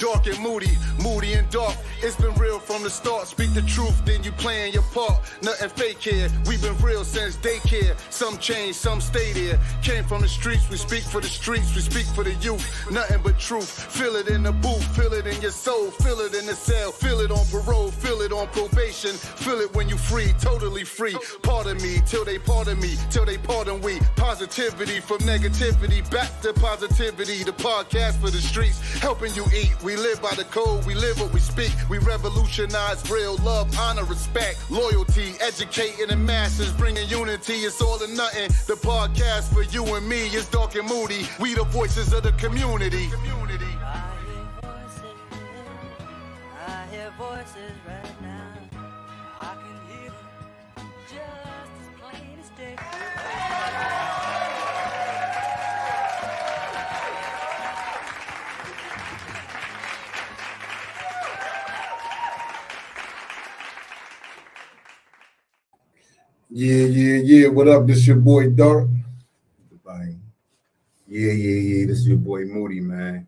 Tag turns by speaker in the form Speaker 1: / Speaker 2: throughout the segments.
Speaker 1: Darc and Moody, Moody and Darc. It's been real from the start. Speak the truth, then you playing your part. Nothing fake here. We've been real since daycare. Some change, some stay there. Came from the streets, we speak for the streets, we speak for the youth. Nothing but truth. Feel it in the booth, feel it in your soul, feel it in the cell, feel it on parole, feel it on probation, feel it when you free, totally free. Pardon me, till they pardon me, till they pardon we. Positivity from negativity, back to positivity. The podcast for the streets, helping you eat. We live by the code, we live what we speak. We revolutionize real love, honor, respect, loyalty, educating the masses, bringing unity. It's all or nothing. The podcast for you and me is Darc and Moody. We the voices of the community.
Speaker 2: I hear voices right now. I can hear them just as plain as day.
Speaker 3: Yeah. What up? This your boy Darc.
Speaker 4: Yeah. This is your boy Moody, man.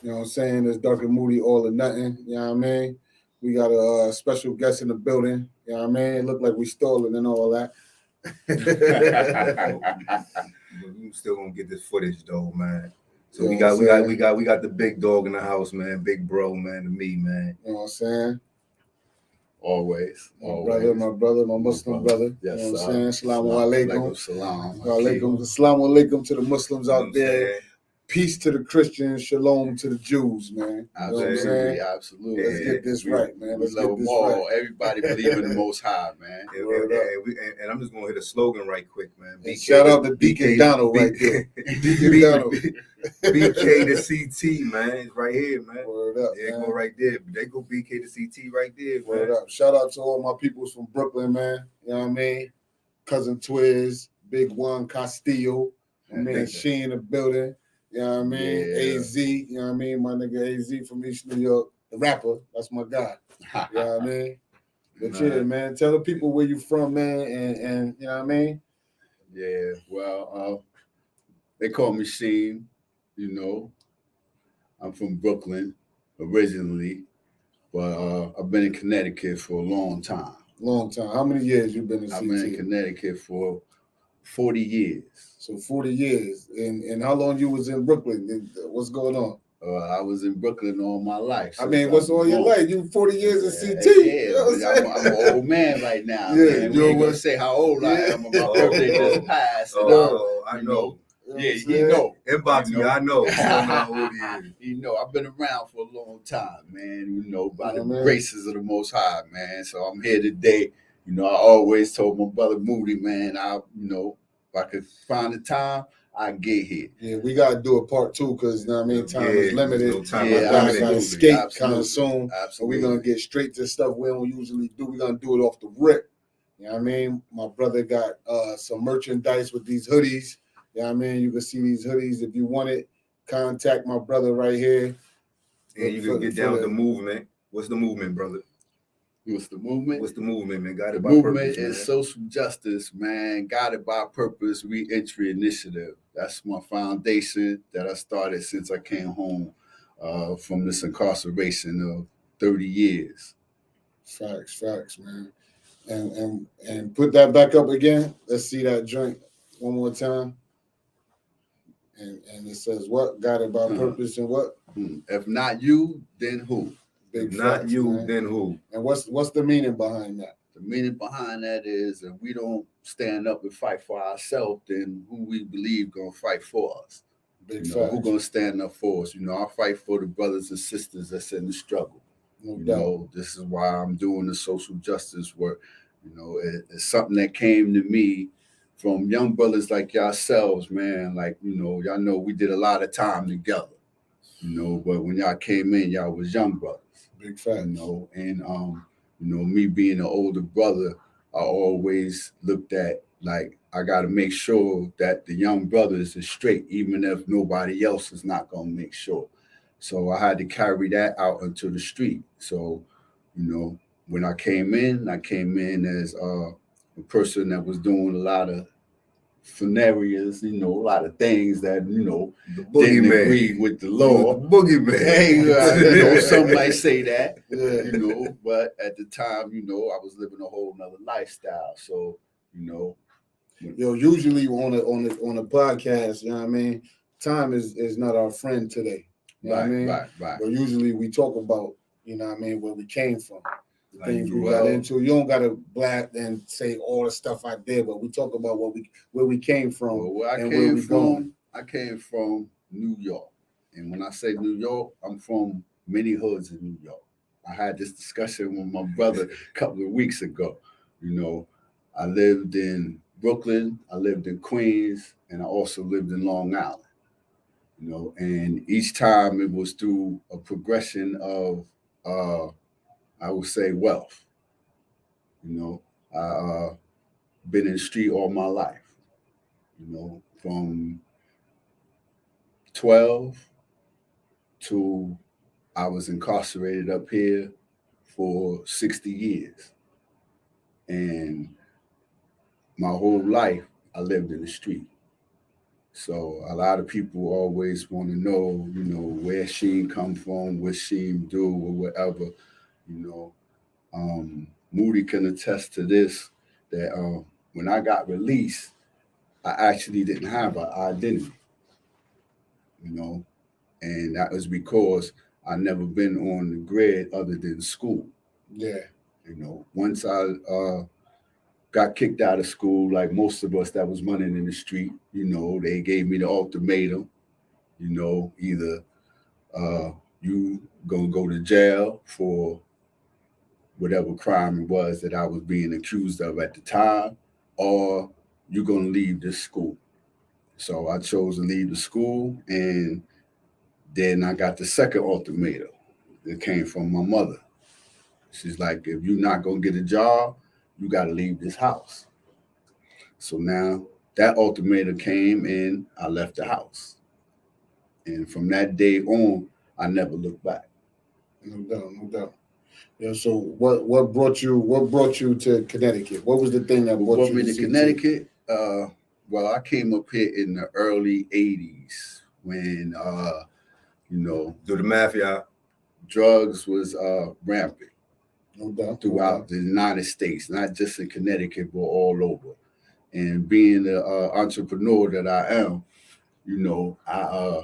Speaker 3: You know what I'm saying? It's Darc and Moody, all or nothing. You know what I mean? We got a special guest in the building. You know what I mean? It looked like we stole it and all that.
Speaker 4: But we still gonna get this footage though, man. So
Speaker 3: You
Speaker 4: we
Speaker 3: know what I'm
Speaker 4: got the big dog in the house, man. Big bro, man, to me, man.
Speaker 3: You know what I'm saying?
Speaker 5: Always.
Speaker 3: My brother, my Muslim brother.
Speaker 5: Yes,
Speaker 3: you know what I'm saying? Assalamu alaikum.
Speaker 5: Salam.
Speaker 3: Assalamu alaikum to the Muslims out there.
Speaker 4: Saying?
Speaker 3: Peace to the Christians, shalom to the Jews, man. You know what I'm saying?
Speaker 5: Absolutely.
Speaker 3: Let's get this right, man. Let's
Speaker 5: We
Speaker 3: get
Speaker 5: love
Speaker 3: this
Speaker 5: them all.
Speaker 3: right.
Speaker 5: Everybody believe in the Most High, man.
Speaker 4: And I'm just gonna hit a slogan right quick, man.
Speaker 3: And shout out to Deacon Donald right there. Deacon Donald.
Speaker 4: BK to CT, man. It's right here, man.
Speaker 3: Word up,
Speaker 4: They
Speaker 3: man.
Speaker 4: go right there. They go BK to CT right there,
Speaker 3: Word
Speaker 4: man.
Speaker 3: up. Shout out to all my peoples from Brooklyn, man. You know what I mean? Cousin Twiz, Big Juan Castillo, my man She in the building. You know what I mean?
Speaker 5: Yeah.
Speaker 3: AZ, you know what I mean? My nigga AZ from East New York, the rapper. That's my guy. You know what I mean? But yeah, man. Tell the people where you from, man, and you know what I mean?
Speaker 5: Yeah, well, they call me Sheim, you know. I'm from Brooklyn originally, but I've been in Connecticut for a long time.
Speaker 3: Long time. How many years you been in CT?
Speaker 5: I've been in Connecticut for 40 years.
Speaker 3: So 40 years. And how long you was in Brooklyn? What's going on?
Speaker 5: I was in Brooklyn all my life.
Speaker 3: I mean, what's all your life? You 40 years in CT.
Speaker 5: Yeah,
Speaker 3: You know what I'm saying?
Speaker 5: I'm an old man right now.
Speaker 3: Yeah,
Speaker 5: man. We ain't gonna say how old I am. My birthday just passed.
Speaker 4: I know.
Speaker 5: Yeah, you know.
Speaker 4: Inbox me, I know. How old he is.
Speaker 5: You know, I've been around for a long time, man. You know, by the
Speaker 3: man.
Speaker 5: graces of the Most High, man. So I'm here today. You know, I always told my brother Moody, man, if I could find the time, I get here.
Speaker 3: Yeah, we gotta do a part two because you know what I mean, time is limited.
Speaker 4: No time
Speaker 5: Yeah,
Speaker 4: is
Speaker 3: I
Speaker 4: limited.
Speaker 3: gotta escape kind
Speaker 5: Absolutely.
Speaker 3: of soon. So
Speaker 5: Absolutely.
Speaker 3: we're gonna get straight to stuff we don't usually do. We're gonna do it off the rip. You know what I mean? My brother got some merchandise with these hoodies. You know what I mean? You can see these hoodies if you want it. Contact my brother right here.
Speaker 4: And you can get down with the movement. What's the movement, brother?
Speaker 5: What's the movement?
Speaker 4: What's the movement, man? Guided by
Speaker 5: Movement
Speaker 4: purpose, man.
Speaker 5: is social justice, man. Guided by purpose, reentry initiative. That's my foundation that I started since I came home from this incarceration of 30 years.
Speaker 3: Facts, man. And put that back up again. Let's see that joint one more time. And it says what? Guided by purpose and what?
Speaker 5: If not you, then who?
Speaker 3: Big
Speaker 4: Not
Speaker 3: facts,
Speaker 4: you,
Speaker 3: man.
Speaker 4: then who?
Speaker 3: And what's the meaning behind that?
Speaker 5: The meaning behind that is if we don't stand up and fight for ourselves, then who we believe gonna fight for us?
Speaker 3: Big
Speaker 5: You know,
Speaker 3: facts.
Speaker 5: who gonna stand up for us? You know, I fight for the brothers and sisters that's in the struggle.
Speaker 3: No
Speaker 5: You
Speaker 3: doubt.
Speaker 5: know, this is why I'm doing the social justice work. You know, it's something that came to me from young brothers like yourselves, man. Like, you know, y'all know we did a lot of time together. You know, but when y'all came in, y'all was young brothers.
Speaker 3: Big facts.
Speaker 5: You know, and you know, me being an older brother, I always looked at like I got to make sure that the young brothers is straight, even if nobody else is not gonna make sure. So I had to carry that out into the street. So, you know, when I came in as a person that was doing a lot of scenarios, a lot of things that,
Speaker 4: The
Speaker 5: didn't
Speaker 4: boogeyman.
Speaker 5: agree with the law.
Speaker 4: The boogeyman.
Speaker 5: Hey, some might say that,
Speaker 3: Yeah.
Speaker 5: but at the time, I was living a whole nother lifestyle. So,
Speaker 3: Usually on a podcast, you know what I mean, time is not our friend today. You know what I mean?
Speaker 5: right.
Speaker 3: But usually we talk about, you know what I mean, where we came from, the
Speaker 4: How you
Speaker 3: things we
Speaker 4: grew
Speaker 3: got
Speaker 4: up.
Speaker 3: into. You don't gotta blab and say all the stuff I did, but we talk about where we came from
Speaker 5: Well, where I
Speaker 3: and where
Speaker 5: came
Speaker 3: we
Speaker 5: from,
Speaker 3: going.
Speaker 5: I came from New York. And when I say New York, I'm from many hoods in New York. I had this discussion with my brother a couple of weeks ago. I lived in Brooklyn, I lived in Queens, and I also lived in Long Island. And each time it was through a progression of, I would say, wealth. I been in the street all my life. From 12 to I was incarcerated up here for 60 years. And my whole life, I lived in the street. So a lot of people always want to know, where Sheim come from, what Sheim do, or whatever. Moody can attest to this, that when I got released, I actually didn't have an identity, and that was because I never been on the grid other than school.
Speaker 3: Yeah.
Speaker 5: Once I got kicked out of school, like most of us that was running in the street, they gave me the ultimatum, either you gonna go to jail for whatever crime it was that I was being accused of at the time, or you're gonna leave this school. So I chose to leave the school, and then I got the second ultimatum that came from my mother. She's like, if you're not gonna get a job, you gotta leave this house. So now that ultimatum came, and I left the house. And from that day on, I never looked back.
Speaker 3: No doubt, no doubt. Yeah. So what brought you to Connecticut? What was the thing that
Speaker 5: What
Speaker 3: brought
Speaker 5: brought
Speaker 3: you
Speaker 5: me
Speaker 3: to
Speaker 5: to
Speaker 3: CT?
Speaker 5: Connecticut? Well, I came up here in the early 80s when,
Speaker 4: Do the math, y'all.
Speaker 5: drugs was rampant
Speaker 3: No doubt.
Speaker 5: throughout the United States, not just in Connecticut, but all over. And being the entrepreneur that I am, I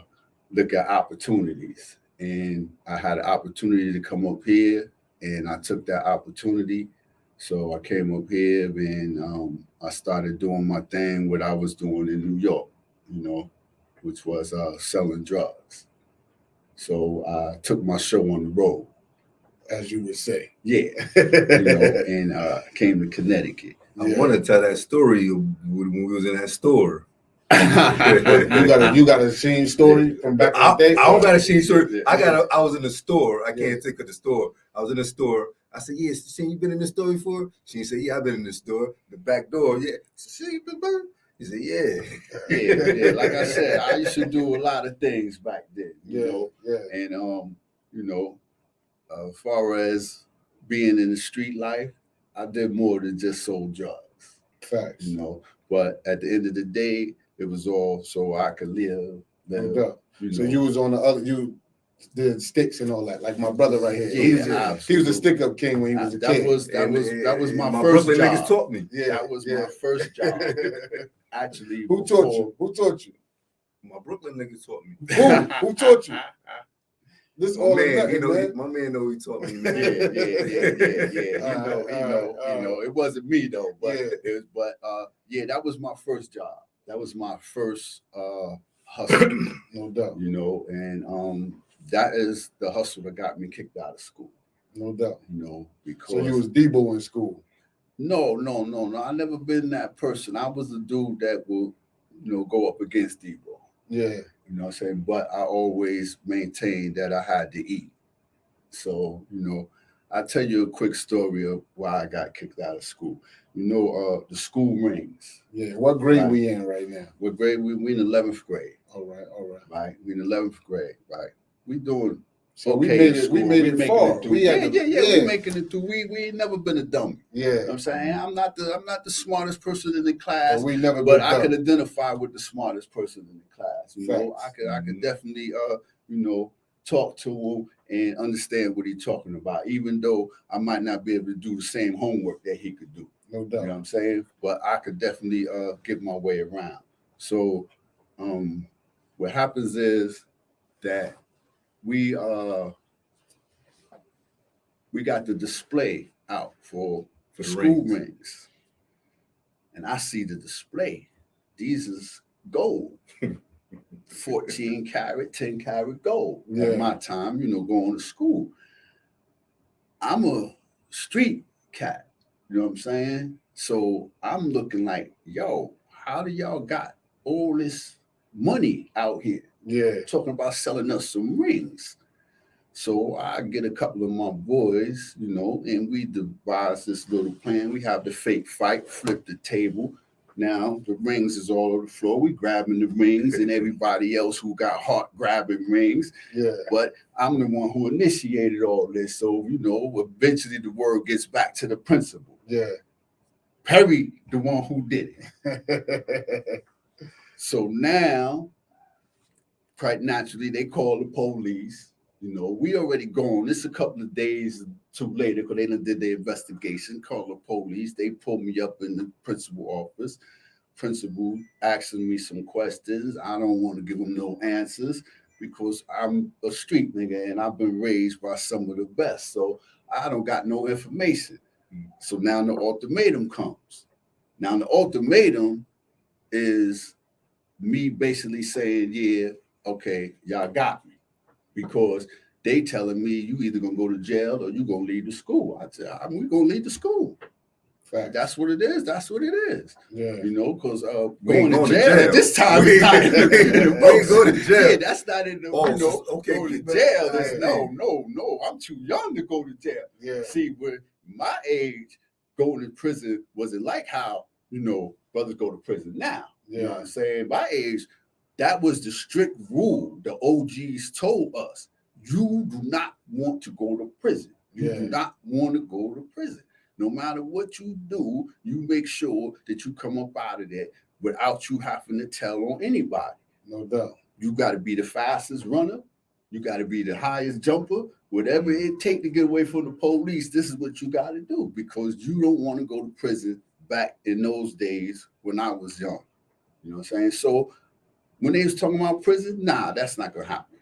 Speaker 5: look at opportunities. And I had an opportunity to come up here, and I took that opportunity. So I came up here, and I started doing my thing, what I was doing in New York, which was selling drugs. So I took my show on the road.
Speaker 3: As you would say.
Speaker 5: Yeah, and came to Connecticut.
Speaker 4: I want to tell that story when we was in that store.
Speaker 3: You got a Sheim story from back in the day?
Speaker 4: I don't got a Sheim story.
Speaker 5: Yeah.
Speaker 4: I was in the store. I
Speaker 3: Yeah.
Speaker 4: can't think of the store. I was in the store. I said, "Yeah, Sheim, you been in the store before?" She said, "Yeah, I've been in the store. The back door, yeah." I said, "Sheim, been there?" He said, "Yeah."
Speaker 5: Yeah. Like I said, I used to do a lot of things back then,
Speaker 3: Yeah.
Speaker 5: and as far as being in the street life, I did more than just sold drugs,
Speaker 3: Facts.
Speaker 5: But at the end of the day, it was all so I could live.
Speaker 3: No doubt. So you was on the other, you did sticks and all that, like my brother right here.
Speaker 5: Yeah,
Speaker 3: he was a stick-up king when he was a
Speaker 5: that
Speaker 3: kid.
Speaker 5: was my
Speaker 4: my
Speaker 5: first
Speaker 4: Brooklyn
Speaker 5: job.
Speaker 4: niggas taught me.
Speaker 3: Yeah,
Speaker 5: That was my first job. Actually,
Speaker 3: Who taught you? Who taught you?
Speaker 4: My Brooklyn niggas taught me.
Speaker 3: Who taught you? This
Speaker 4: My
Speaker 3: all
Speaker 4: man,
Speaker 3: nothing, man.
Speaker 4: my man know he taught me,
Speaker 5: Yeah.
Speaker 4: man.
Speaker 5: It wasn't me though, but
Speaker 3: Yeah.
Speaker 5: that was my first job. That was my first hustle.
Speaker 3: No doubt.
Speaker 5: And that is the hustle that got me kicked out of school.
Speaker 3: No doubt.
Speaker 5: Because
Speaker 3: So you was Debo in school.
Speaker 5: No. I never been that person. I was the dude that would, go up against Debo.
Speaker 3: Yeah.
Speaker 5: You know what I'm saying? But I always maintained that I had to eat. So, I'll tell you a quick story of why I got kicked out of school. The school rings.
Speaker 3: Yeah. What grade
Speaker 5: Right.
Speaker 3: we in right now?
Speaker 5: What grade? We in 11th grade.
Speaker 3: All right.
Speaker 5: Right? We in 11th grade, right? We doing
Speaker 3: So we
Speaker 5: okay
Speaker 3: made
Speaker 5: in
Speaker 3: it.
Speaker 5: school.
Speaker 3: We made
Speaker 5: We
Speaker 3: it
Speaker 5: making
Speaker 3: far.
Speaker 5: it through.
Speaker 3: We had
Speaker 5: We making it through. We ain't never been a dummy.
Speaker 3: Yeah.
Speaker 5: You know what I'm saying? I'm not the smartest person in the class,
Speaker 3: But we never
Speaker 5: but
Speaker 3: been
Speaker 5: I can
Speaker 3: dumb.
Speaker 5: identify with the smartest person in the class. You know,
Speaker 3: Facts.
Speaker 5: I could definitely talk to him and understand what he's talking about, even though I might not be able to do the same homework that he could do.
Speaker 3: No
Speaker 5: You
Speaker 3: doubt.
Speaker 5: know what I'm saying? But I could definitely get my way around. So what happens is that we got the display out for
Speaker 4: The
Speaker 5: school
Speaker 4: rings.
Speaker 5: rings. And I see the display. These is gold. 14 karat, 10 karat gold.
Speaker 3: Yeah.
Speaker 5: At my time, going to school. I'm a street cat. You know what I'm saying? So I'm looking like, yo, how do y'all got all this money out here?
Speaker 3: Yeah.
Speaker 5: Talking about selling us some rings. So I get a couple of my boys, and we devise this little plan. We have the fake fight, flip the table. Now the rings is all over the floor. We grabbing the rings and everybody else who got heart grabbing rings.
Speaker 3: Yeah.
Speaker 5: But I'm the one who initiated all this. So, eventually the word gets back to the principal.
Speaker 3: Yeah.
Speaker 5: Perry, the one who did it. So now, quite naturally, they call the police. We already gone. It's a couple of days too later because they done did their investigation. Call the police. They pulled me up in the principal office. Principal asking me some questions. I don't want to give them no answers because I'm a street nigga and I've been raised by some of the best. So I don't got no information. So now the ultimatum comes. Now the ultimatum is me basically saying, yeah, okay, y'all got me. Because they telling me you either gonna go to jail or you gonna leave the school. I said, we gonna leave the school.
Speaker 3: Facts.
Speaker 5: That's what it is. That's what it is.
Speaker 3: Yeah.
Speaker 5: Because
Speaker 4: We ain't
Speaker 5: going to jail at this time
Speaker 4: We
Speaker 5: is not in
Speaker 4: ain't
Speaker 5: the
Speaker 4: going to jail.
Speaker 5: Yeah, that's not in the,
Speaker 4: Okay,
Speaker 5: going to
Speaker 4: keep it-
Speaker 5: jail. That's,
Speaker 4: Hey.
Speaker 5: no, I'm too young to go to jail.
Speaker 3: Yeah.
Speaker 5: See, with my age, going to prison wasn't like how, brothers go to prison now. You know what I'm saying? My age, that was the strict rule the OGs told us. You do not want to go to prison. You do not want to go to prison. No matter what you do, you make sure that you come up out of there without you having to tell on anybody.
Speaker 3: No doubt.
Speaker 5: You got to be the fastest runner. You got to be the highest jumper. Whatever it take to get away from the police, this is what you got to do because you don't want to go to prison back in those days when I was young. You know what I'm saying? So when they was talking about prison, nah, that's not going to happen.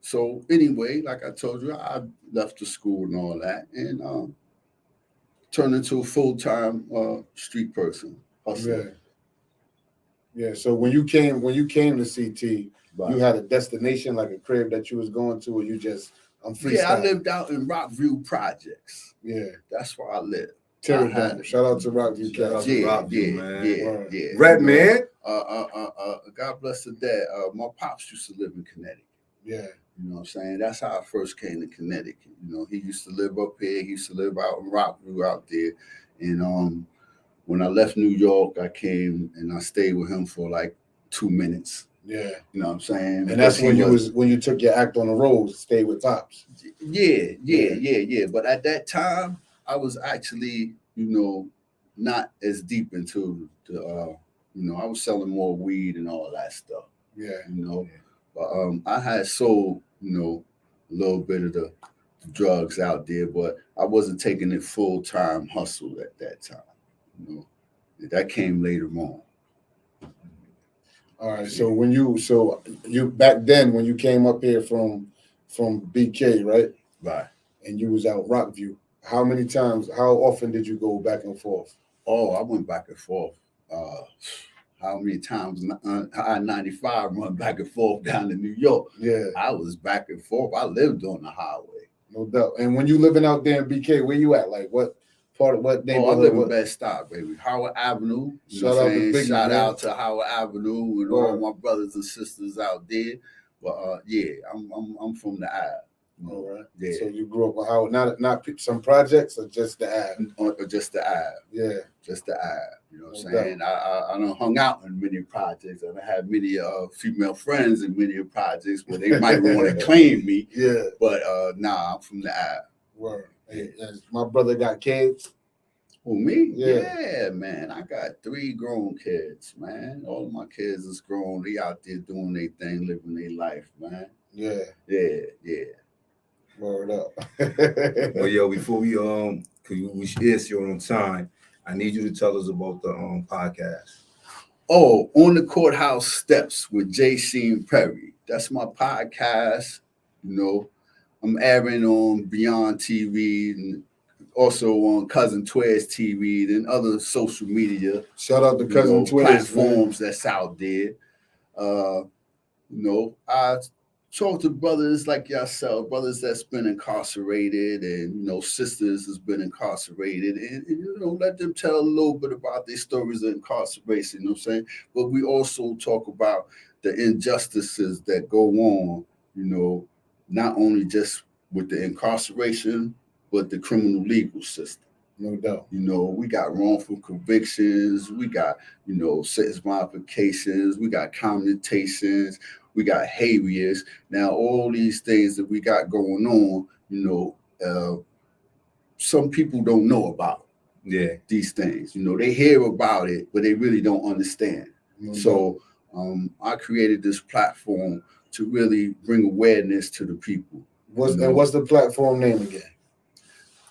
Speaker 5: So anyway, like I told you, I left the school and all that and turned into a full-time street person. Hustler.
Speaker 3: Yeah. So when you came to CT,
Speaker 5: Right.
Speaker 3: you had a destination, like a crib that you was going to, or you just freestyling?
Speaker 5: Yeah, I lived out in Rockview Projects.
Speaker 3: Yeah.
Speaker 5: That's where I lived.
Speaker 3: Terry Dome. Shout out to Rockview
Speaker 4: Shout out
Speaker 3: Cats.
Speaker 4: to Rockview, man.
Speaker 5: Yeah.
Speaker 4: Red man.
Speaker 5: God bless the dad. My pops used to live in Connecticut.
Speaker 3: Yeah.
Speaker 5: You know what I'm saying? That's how I first came to Connecticut. He used to live up here. He used to live out in Rockview out there. And when I left New York, I came and I stayed with him for like 2 minutes.
Speaker 3: Yeah.
Speaker 5: You know what I'm saying?
Speaker 3: And that's when you took your act on the road, stayed with Pops.
Speaker 5: Yeah. But at that time, I was actually, not as deep into the I was selling more weed and all that stuff.
Speaker 3: Yeah.
Speaker 5: But I had sold, a little bit of the drugs out there, but I wasn't taking it full-time hustle at that time. That came later on.
Speaker 3: All right. So you back then when you came up here from BK, right?
Speaker 5: Right.
Speaker 3: And you was out Rockview. How often did you go back and forth?
Speaker 5: Oh, I went back and forth. How many times I-95 run back and forth down to New York?
Speaker 3: Yeah.
Speaker 5: I was back and forth. I lived on the highway.
Speaker 3: No doubt. And when you living out there in BK, where you at? Like what part of what neighborhood?
Speaker 5: Oh, I live in Bed-Stuy, baby. Howard Avenue.
Speaker 3: Shout out
Speaker 5: to Howard Avenue and all my brothers and sisters out there. But I'm from the Ave.
Speaker 3: All right.
Speaker 5: Yeah.
Speaker 3: So you grew up with how not some projects or just the Ave?
Speaker 5: Or just the Ave.
Speaker 3: Yeah.
Speaker 5: Just the Ave. You know what I'm
Speaker 3: No
Speaker 5: saying? I done hung out in many projects, and I had many female friends in many projects where they might want to claim me.
Speaker 3: Yeah.
Speaker 5: But nah, I'm from the Ave.
Speaker 3: Word. Hey, my brother got kids.
Speaker 5: Who, me?
Speaker 3: Yeah.
Speaker 5: Yeah, man. I got 3 grown kids, man. All of my kids is grown. They out there doing their thing, living their life, man.
Speaker 3: Yeah.
Speaker 5: Yeah.
Speaker 3: Word up.
Speaker 4: Well, yo, before we cause we is here on time, I need you to tell us about the podcast.
Speaker 5: Oh, On the Courthouse Steps with J.Sheim Perry. That's my podcast. You know, I'm airing on Beyond TV and also on Cousin Twiz TV and other social media.
Speaker 3: Shout out to Cousin Twiz,
Speaker 5: platforms that's out there. I talk to brothers like yourself, brothers that's been incarcerated, and sisters that's been incarcerated, and let them tell a little bit about their stories of incarceration. You know what I'm saying? But we also talk about the injustices that go on. Not only just with the incarceration, but the criminal legal system.
Speaker 3: No doubt.
Speaker 5: We got wrongful convictions, we got, sentence modifications, we got commutations, we got habeas. Now, all these things that we got going on, some people don't know about these things. They hear about it, but they really don't understand. So I created this platform to really bring awareness to the people.
Speaker 3: And what's the platform name again?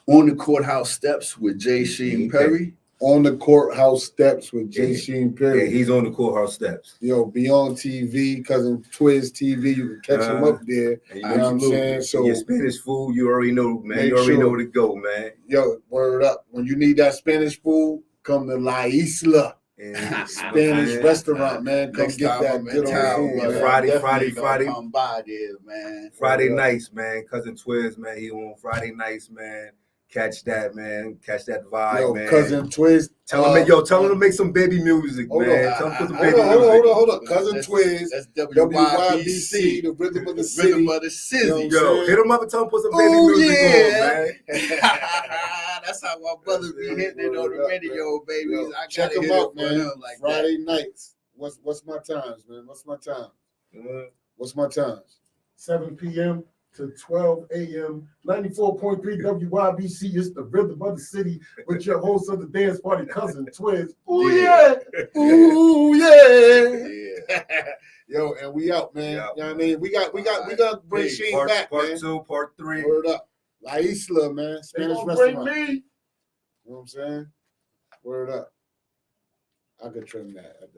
Speaker 5: On the Courthouse Steps with J.Sheim Perry.
Speaker 3: On the Courthouse Steps with J.Sheim Perry.
Speaker 4: Yeah, he's on the courthouse steps.
Speaker 3: Yo, Beyond TV, Cousin Twiz TV, you can catch him up there.
Speaker 4: You
Speaker 3: know what I'm saying? So
Speaker 4: your Spanish food, you already know, man. You already know where to go, man.
Speaker 3: Yo, word up. When you need that Spanish food, come to La Isla. Spanish restaurant, man. Come get that good old food.
Speaker 4: Man. Friday.
Speaker 5: Come by there, man.
Speaker 4: Friday nights, man. Cousin Twiz, man. He on Friday nights, man. Catch that, man. Catch that vibe, man.
Speaker 3: Cousin Twiz.
Speaker 4: Tell him to make some baby music, man. Tell him to put some baby music.
Speaker 3: Hold on. Cousin Twiz.
Speaker 5: That's
Speaker 3: WYBC, the rhythm of the city.
Speaker 4: Yo, hit him up and tell him to put some baby music on, man.
Speaker 5: That's how my brother be hitting it on the radio, baby.
Speaker 3: Yo, check him out, man. Like Friday nights. What's my times, man? What's my times? 7 p.m. to 12 a.m. 94.3 WYBC is the rhythm of the city with your host of the dance party, Cousin Twiz. Ooh yeah. Yo, and we out, man.
Speaker 4: Yeah,
Speaker 3: you know what I mean? We got bring Sheim back,
Speaker 4: part
Speaker 3: man.
Speaker 4: 2, part 3.
Speaker 3: Word up. La Isla, man. Spanish restaurant. You know what I'm saying? Word up. I could trim that.